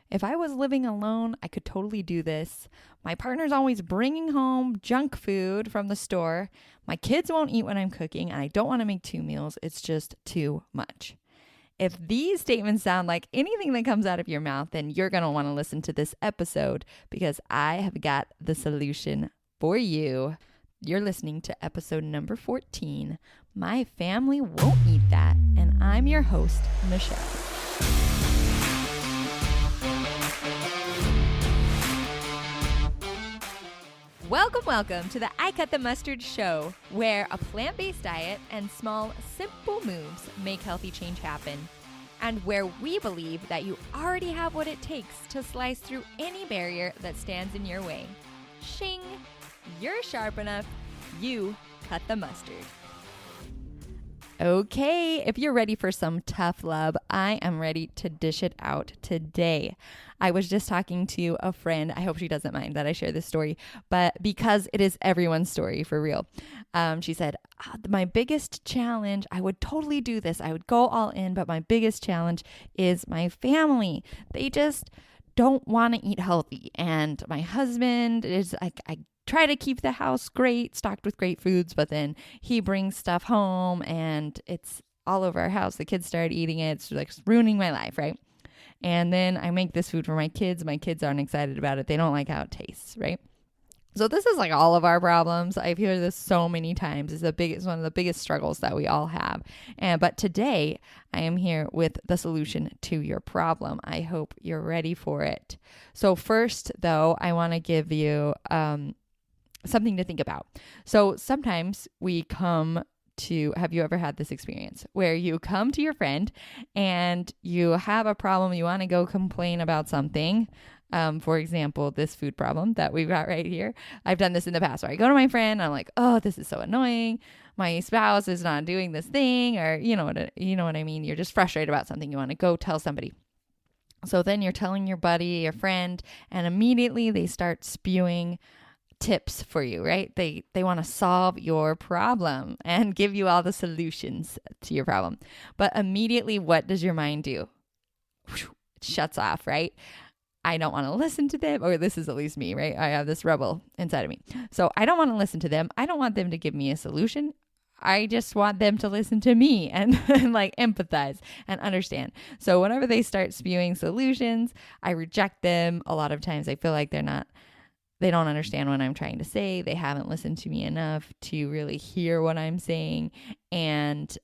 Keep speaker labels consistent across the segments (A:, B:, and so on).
A: If I was living alone, I could totally do this. My partner's always bringing home junk food from the store. My kids won't eat when I'm cooking, and I don't want to make 2 meals. It's just too much. If these statements sound like anything that comes out of your mouth, then you're going to want to listen to this episode because I have got the solution for you. You're listening to episode number 14. My family won't eat that, and I'm your host, Michele. Welcome to the I Cut the Mustard show, where a plant-based diet and small, simple moves make healthy change happen, and where we believe that you already have what it takes to slice through any barrier that stands in your way. Shing! You're sharp enough. You cut the mustard. Okay, if you're ready for some tough love, I am ready to dish it out today. I was just talking to a friend. I hope she doesn't mind that I share this story, but because it is everyone's story for real. She said, my biggest challenge, I would totally do this. I would go all in, but my biggest challenge is my family. They just don't want to eat healthy. And my husband is like, I try to keep the house great, stocked with great foods, but then he brings stuff home and it's all over our house. The kids start eating it. It's like ruining my life, right? And then I make this food for my kids. My kids aren't excited about it. They don't like how it tastes, right? So this is like all of our problems. I've heard this so many times. It's one of the biggest struggles that we all have. But today I am here with the solution to your problem. I hope you're ready for it. So first, though, I want to give you something to think about. So sometimes we come to, have you ever had this experience where you come to your friend and you have a problem, you want to go complain about something? For example, this food problem that we've got right here. I've done this in the past where I go to my friend and I'm like, oh, this is so annoying. My spouse is not doing this thing, or you know what I mean? You're just frustrated about something. You want to go tell somebody. So then you're telling your buddy, your friend, and immediately they start spewing tips for you, right? They want to solve your problem and give you all the solutions to your problem. But immediately, what does your mind do? It shuts off, right? I don't want to listen to them, or this is at least me, right? I have this rebel inside of me. So I don't want to listen to them. I don't want them to give me a solution. I just want them to listen to me and like empathize and understand. So whenever they start spewing solutions, I reject them. A lot of times I feel like they don't understand what I'm trying to say. They haven't listened to me enough to really hear what I'm saying. And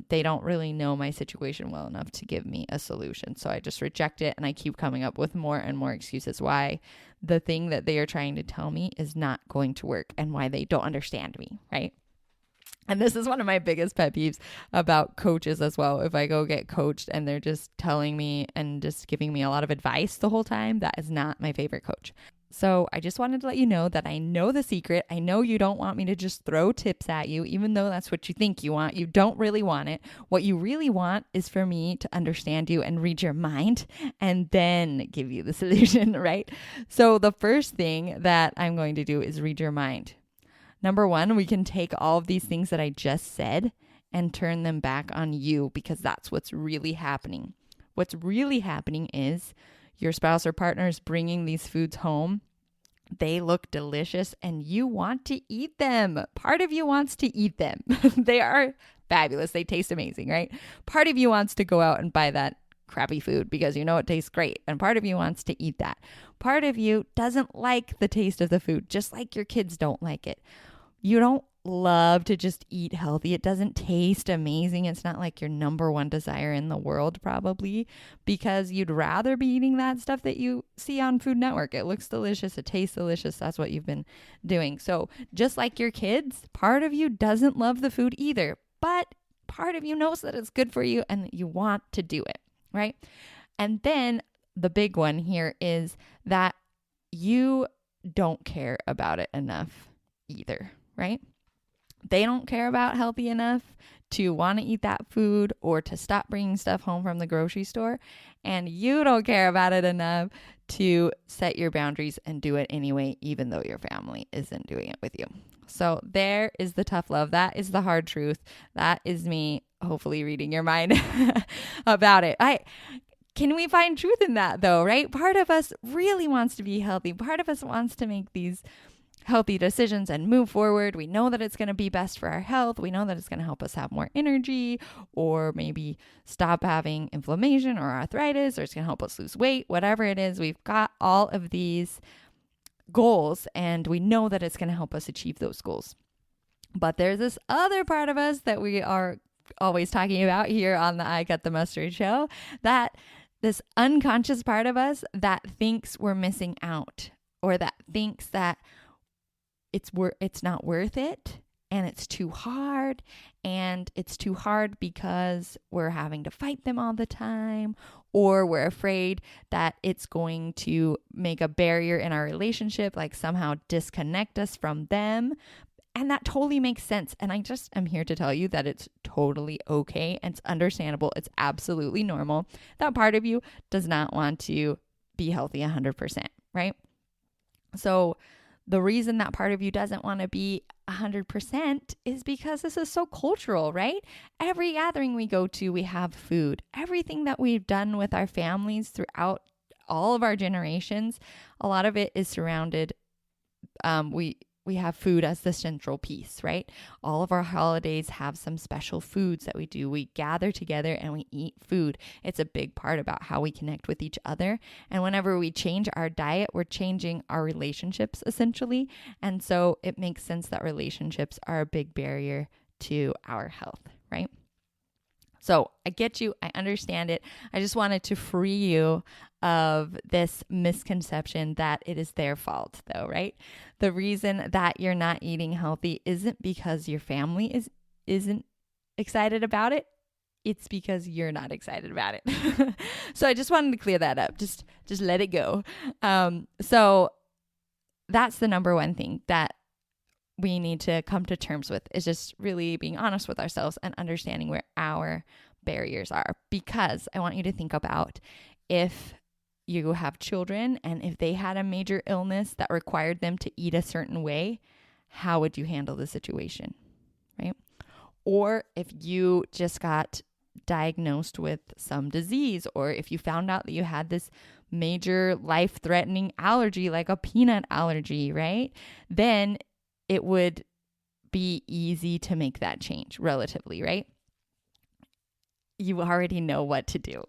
A: they don't really know my situation well enough to give me a solution. So I just reject it and I keep coming up with more and more excuses why the thing that they are trying to tell me is not going to work and why they don't understand me, right? And this is one of my biggest pet peeves about coaches as well. If I go get coached and they're just telling me and just giving me a lot of advice the whole time, that is not my favorite coach. So I just wanted to let you know that I know the secret. I know you don't want me to just throw tips at you, even though that's what you think you want. You don't really want it. What you really want is for me to understand you and read your mind and then give you the solution, right? So the first thing that I'm going to do is read your mind. Number one, we can take all of these things that I just said and turn them back on you, because that's what's really happening. What's really happening is your spouse or partner is bringing these foods home. They look delicious and you want to eat them. Part of you wants to eat them. They are fabulous. They taste amazing, right? Part of you wants to go out and buy that crappy food because you know it tastes great. And part of you wants to eat that. Part of you doesn't like the taste of the food, just like your kids don't like it. You don't love to just eat healthy. It doesn't taste amazing. It's not like your number one desire in the world, probably, because you'd rather be eating that stuff that you see on Food Network. It looks delicious. It tastes delicious. That's what you've been doing. So just like your kids, part of you doesn't love the food either, but part of you knows that it's good for you and that you want to do it, right? And then the big one here is that you don't care about it enough either, right? They don't care about healthy enough to want to eat that food or to stop bringing stuff home from the grocery store. And you don't care about it enough to set your boundaries and do it anyway, even though your family isn't doing it with you. So there is the tough love. That is the hard truth. That is me hopefully reading your mind about it. can we find truth in that though, right? Part of us really wants to be healthy. Part of us wants to make these healthy decisions and move forward. We know that it's going to be best for our health. We know that it's going to help us have more energy, or maybe stop having inflammation or arthritis, or it's going to help us lose weight, whatever it is. We've got all of these goals and we know that it's going to help us achieve those goals. But there's this other part of us that we are always talking about here on the I Got the Mustard show, that this unconscious part of us that thinks we're missing out, or that thinks that it's not worth it, and it's too hard, and it's too hard because we're having to fight them all the time, or we're afraid that it's going to make a barrier in our relationship, like somehow disconnect us from them. And that totally makes sense. And I just am here to tell you that it's totally okay, and it's understandable. It's absolutely normal. That part of you does not want to be healthy 100%, right? So the reason that part of you doesn't want to be 100% is because this is so cultural, right? Every gathering we go to, we have food. Everything that we've done with our families throughout all of our generations, a lot of it is surrounded. We have food as the central piece, right? All of our holidays have some special foods that we do. We gather together and we eat food. It's a big part about how we connect with each other. And whenever we change our diet, we're changing our relationships essentially. And so it makes sense that relationships are a big barrier to our health, right? So I get you. I understand it. I just wanted to free you of this misconception that it is their fault though, right? The reason that you're not eating healthy isn't because your family isn't excited about it. It's because you're not excited about it. So I just wanted to clear that up. Just let it go. So that's the number one thing that we need to come to terms with, is just really being honest with ourselves and understanding where our barriers are. Because I want you to think about, if you have children and if they had a major illness that required them to eat a certain way, how would you handle the situation, right? Or if you just got diagnosed with some disease, or if you found out that you had this major life-threatening allergy, like a peanut allergy, right? Then it would be easy to make that change relatively, right? You already know what to do.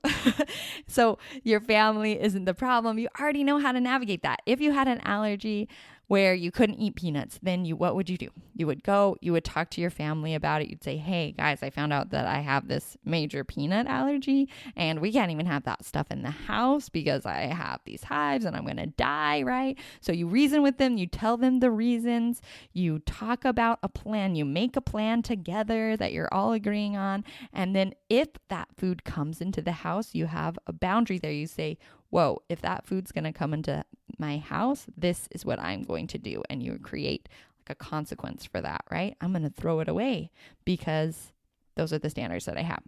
A: So your family isn't the problem. You already know how to navigate that. If you had an allergy where you couldn't eat peanuts, then what would you do? You would talk to your family about it. You'd say, hey guys, I found out that I have this major peanut allergy and we can't even have that stuff in the house because I have these hives and I'm going to die, right? So you reason with them, you tell them the reasons, you talk about a plan, you make a plan together that you're all agreeing on. And then if that food comes into the house, you have a boundary there. You say, whoa, if that food's going to come into my house, this is what I'm going to do. And you create like a consequence for that, right? I'm going to throw it away because those are the standards that I have.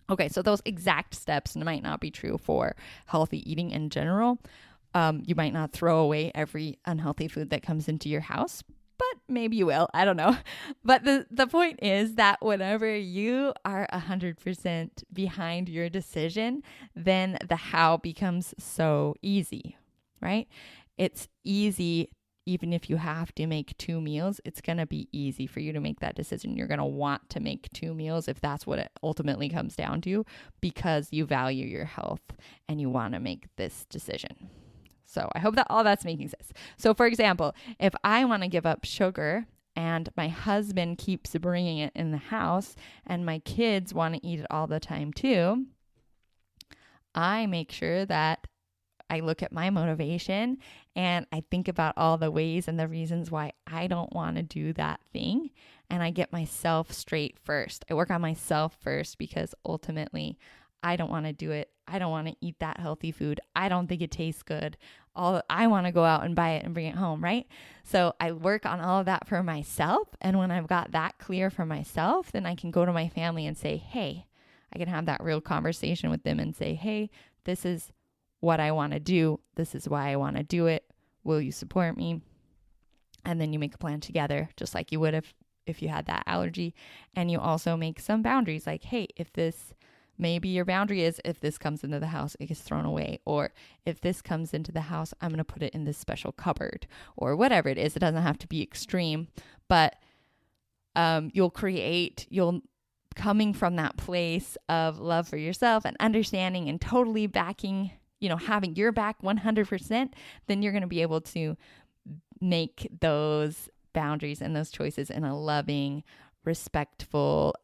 A: Okay, so those exact steps might not be true for healthy eating in general. You might not throw away every unhealthy food that comes into your house, but maybe you will. I don't know. But the point is that whenever you are 100% behind your decision, then the how becomes so easy, right? It's easy. Even if you have to make 2 meals, it's going to be easy for you to make that decision. You're going to want to make 2 meals if that's what it ultimately comes down to, because you value your health and you want to make this decision. So I hope that all that's making sense. So for example, if I want to give up sugar and my husband keeps bringing it in the house and my kids want to eat it all the time too, I make sure that I look at my motivation and I think about all the ways and the reasons why I don't want to do that thing. And I get myself straight first. I work on myself first because ultimately I don't want to do it. I don't want to eat that healthy food. I don't think it tastes good. I want to go out and buy it and bring it home, right? So I work on all of that for myself. And when I've got that clear for myself, then I can go to my family and say, hey, I can have that real conversation with them and say, hey, this is what I want to do. This is why I want to do it. Will you support me? And then you make a plan together, just like you would if you had that allergy. And you also make some boundaries like, hey, if this Maybe your boundary is, if this comes into the house, it gets thrown away. Or if this comes into the house, I'm going to put it in this special cupboard, or whatever it is. It doesn't have to be extreme, but you'll coming from that place of love for yourself and understanding and totally backing, having your back 100%, then you're going to be able to make those boundaries and those choices in a loving, respectful,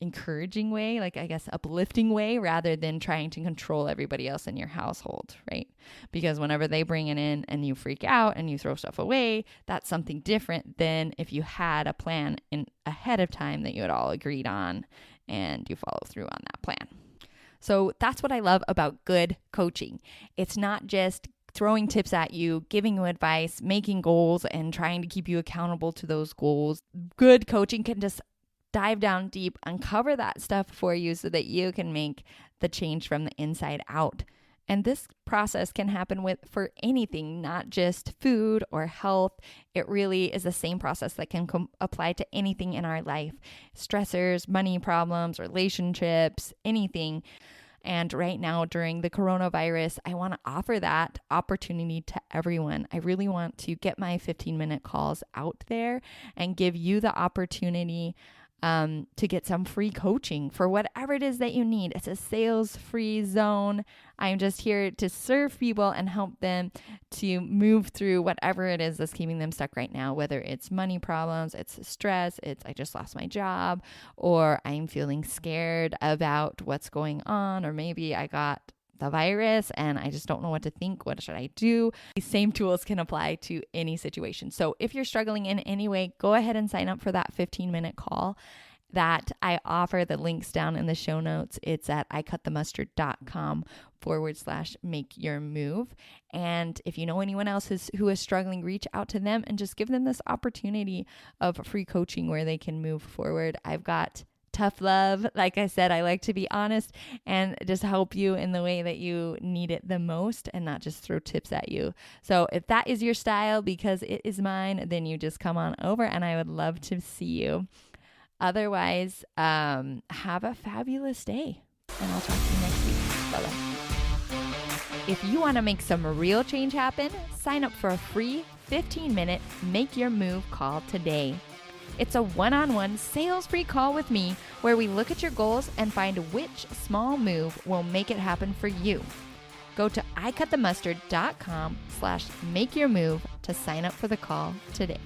A: encouraging way, like I guess uplifting way, rather than trying to control everybody else in your household, right? Because whenever they bring it in and you freak out and you throw stuff away, that's something different than if you had a plan in ahead of time that you had all agreed on and you follow through on that plan. So that's what I love about good coaching. It's not just throwing tips at you, giving you advice, making goals, and trying to keep you accountable to those goals. Good coaching can just dive down deep, uncover that stuff for you so that you can make the change from the inside out. And this process can happen for anything, not just food or health. It really is the same process that can apply to anything in our life. Stressors, money problems, relationships, anything. And right now during the coronavirus, I want to offer that opportunity to everyone. I really want to get my 15-minute calls out there and give you the opportunity to get some free coaching for whatever it is that you need. It's a sales-free zone. I'm just here to serve people and help them to move through whatever it is that's keeping them stuck right now, whether it's money problems, it's stress, it's I just lost my job, or I'm feeling scared about what's going on, or maybe I got the virus and I just don't know what to think. What should I do? These same tools can apply to any situation. So if you're struggling in any way, go ahead and sign up for that 15-minute call that I offer. The links down in the show notes. It's at iCutTheMustard.com/make your move. And if you know anyone else who is struggling, reach out to them and just give them this opportunity of free coaching where they can move forward. I've got tough love. Like I said, I like to be honest and just help you in the way that you need it the most and not just throw tips at you. So if that is your style, because it is mine, then you just come on over and I would love to see you. Otherwise, have a fabulous day and I'll talk to you next week. Bye-bye. If you want to make some real change happen, sign up for a free 15-minute Make Your Move call today. It's a one-on-one sales-free call with me where we look at your goals and find which small move will make it happen for you. Go to iCutTheMustard.com/make your move to sign up for the call today.